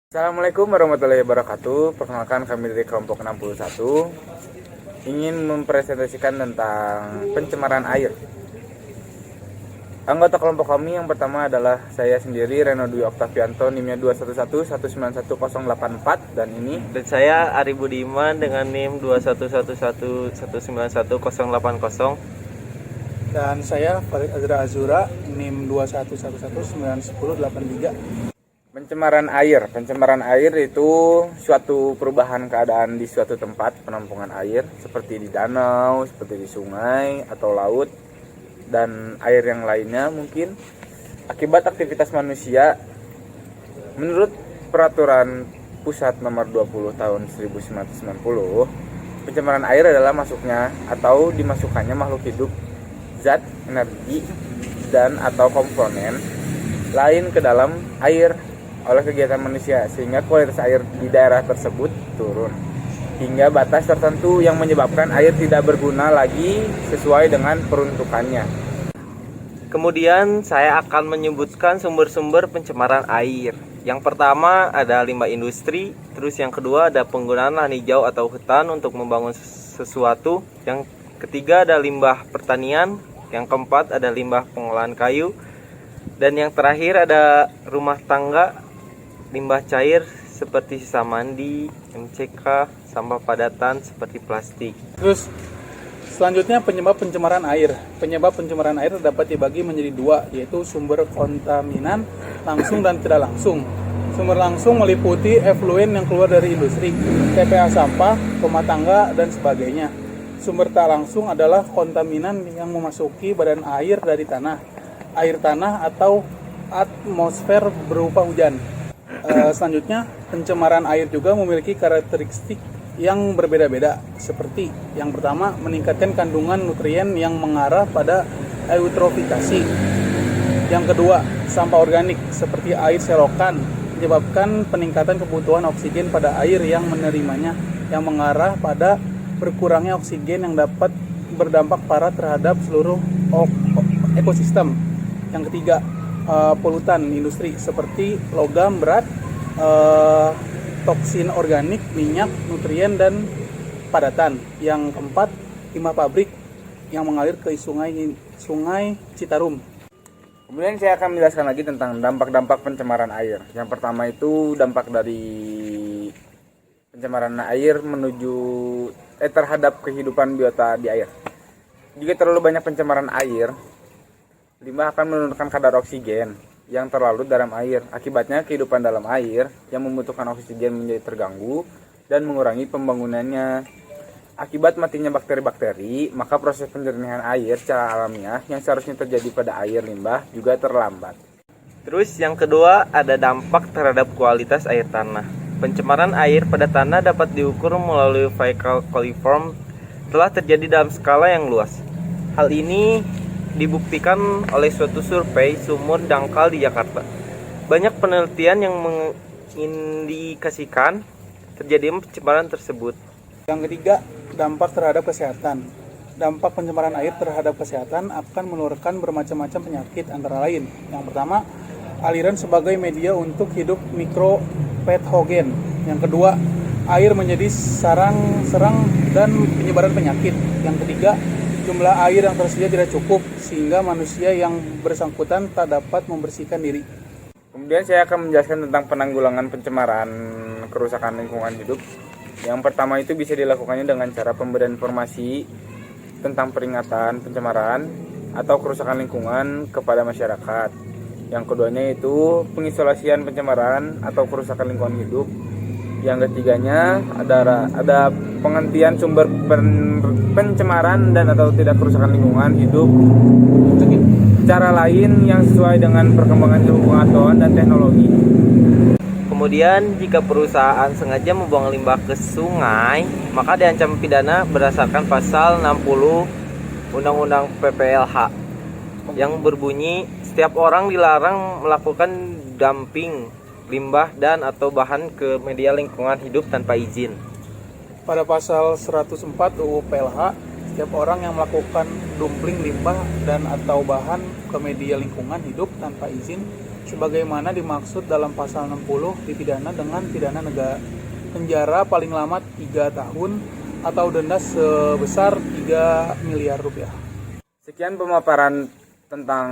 Assalamualaikum warahmatullahi wabarakatuh. Perkenalkan, kami dari kelompok 61 ingin mempresentasikan tentang pencemaran air. Anggota kelompok kami yang pertama adalah saya sendiri, Reno Dwi Oktavianto, NIM-nya 211191084, dan saya Ari Budiman dengan NIM 21111191080. Dan saya Farid Azra Azura, NIM 211191083. Pencemaran air itu suatu perubahan keadaan di suatu tempat penampungan air, seperti di danau, seperti di sungai atau laut, dan air yang lainnya mungkin akibat aktivitas manusia. Menurut peraturan pusat nomor 20 tahun 1990, pencemaran air adalah masuknya atau dimasukkannya makhluk hidup, zat, energi, dan atau komponen lain ke dalam air oleh kegiatan manusia, sehingga kualitas air di daerah tersebut turun hingga batas tertentu yang menyebabkan air tidak berguna lagi sesuai dengan peruntukannya. Kemudian saya akan menyebutkan sumber-sumber pencemaran air. Yang pertama ada limbah industri, terus yang kedua ada penggunaan lahan hijau atau hutan untuk membangun sesuatu. Yang ketiga ada limbah pertanian, yang keempat ada limbah pengolahan kayu, dan yang terakhir ada rumah tangga, limbah cair seperti sisa mandi, MCK, sampah padatan seperti plastik. Terus selanjutnya penyebab pencemaran air. Penyebab pencemaran air dapat dibagi menjadi dua, yaitu sumber kontaminan langsung dan tidak langsung. Sumber langsung meliputi efluen yang keluar dari industri, TPA sampah, rumah tangga, dan sebagainya. Sumber tak langsung adalah kontaminan yang memasuki badan air dari air tanah atau atmosfer berupa hujan. Selanjutnya, pencemaran air juga memiliki karakteristik yang berbeda-beda, seperti yang pertama, meningkatkan kandungan nutrien yang mengarah pada eutrofikasi. Yang kedua, sampah organik seperti air selokan menyebabkan peningkatan kebutuhan oksigen pada air yang menerimanya, yang mengarah pada berkurangnya oksigen yang dapat berdampak parah terhadap seluruh ekosistem. Yang ketiga, polutan industri seperti logam berat, toksin organik, minyak, nutrien, dan padatan. Yang keempat, limbah pabrik yang mengalir ke sungai Citarum. Kemudian saya akan menjelaskan lagi tentang dampak-dampak pencemaran air. Yang pertama itu dampak dari pencemaran air terhadap kehidupan biota di air. Jika terlalu banyak pencemaran air, limbah akan menurunkan kadar oksigen yang terlarut dalam air. Akibatnya kehidupan dalam air yang membutuhkan oksigen menjadi terganggu dan mengurangi pembangunannya. Akibat matinya bakteri-bakteri, maka proses penjernihan air secara alamiah yang seharusnya terjadi pada air limbah juga terlambat. Terus yang kedua ada dampak terhadap kualitas air tanah. Pencemaran air pada tanah dapat diukur melalui fecal coliform telah terjadi dalam skala yang luas. Hal ini dibuktikan oleh suatu survei sumur dangkal di Jakarta. Banyak penelitian yang mengindikasikan terjadinya pencemaran tersebut. Yang ketiga, dampak terhadap kesehatan. Dampak pencemaran air terhadap kesehatan akan menularkan bermacam-macam penyakit, antara lain. Yang pertama, aliran sebagai media untuk hidup mikropatogen. Yang kedua, air menjadi serang dan penyebaran penyakit. Yang ketiga, jumlah air yang tersedia tidak cukup sehingga manusia yang bersangkutan tak dapat membersihkan diri. Kemudian saya akan menjelaskan tentang penanggulangan pencemaran kerusakan lingkungan hidup. Yang pertama itu bisa dilakukannya dengan cara pemberian informasi tentang peringatan pencemaran atau kerusakan lingkungan kepada masyarakat. Yang keduanya itu pengisolasian pencemaran atau kerusakan lingkungan hidup. Yang ketiganya ada penghentian sumber pencemaran dan atau tidak kerusakan lingkungan hidup. Cara lain yang sesuai dengan perkembangan ilmu pengetahuan dan teknologi. Kemudian jika perusahaan sengaja membuang limbah ke sungai, maka diancam pidana berdasarkan pasal 60 Undang-Undang PPLH yang berbunyi setiap orang dilarang melakukan dumping limbah dan atau bahan ke media lingkungan hidup tanpa izin. Pada pasal 104 UU PLH, setiap orang yang melakukan dumping limbah dan atau bahan ke media lingkungan hidup tanpa izin sebagaimana dimaksud dalam pasal 60 dipidana dengan pidana penjara paling lama 3 tahun atau denda sebesar 3 miliar rupiah. Sekian pemaparan tentang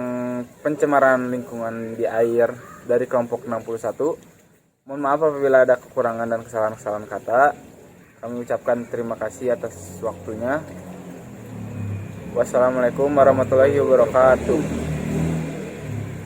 pencemaran lingkungan di air dari kelompok 61. Mohon maaf apabila ada kekurangan dan kesalahan-kesalahan kata. Kami ucapkan terima kasih atas waktunya. Wassalamualaikum warahmatullahi wabarakatuh.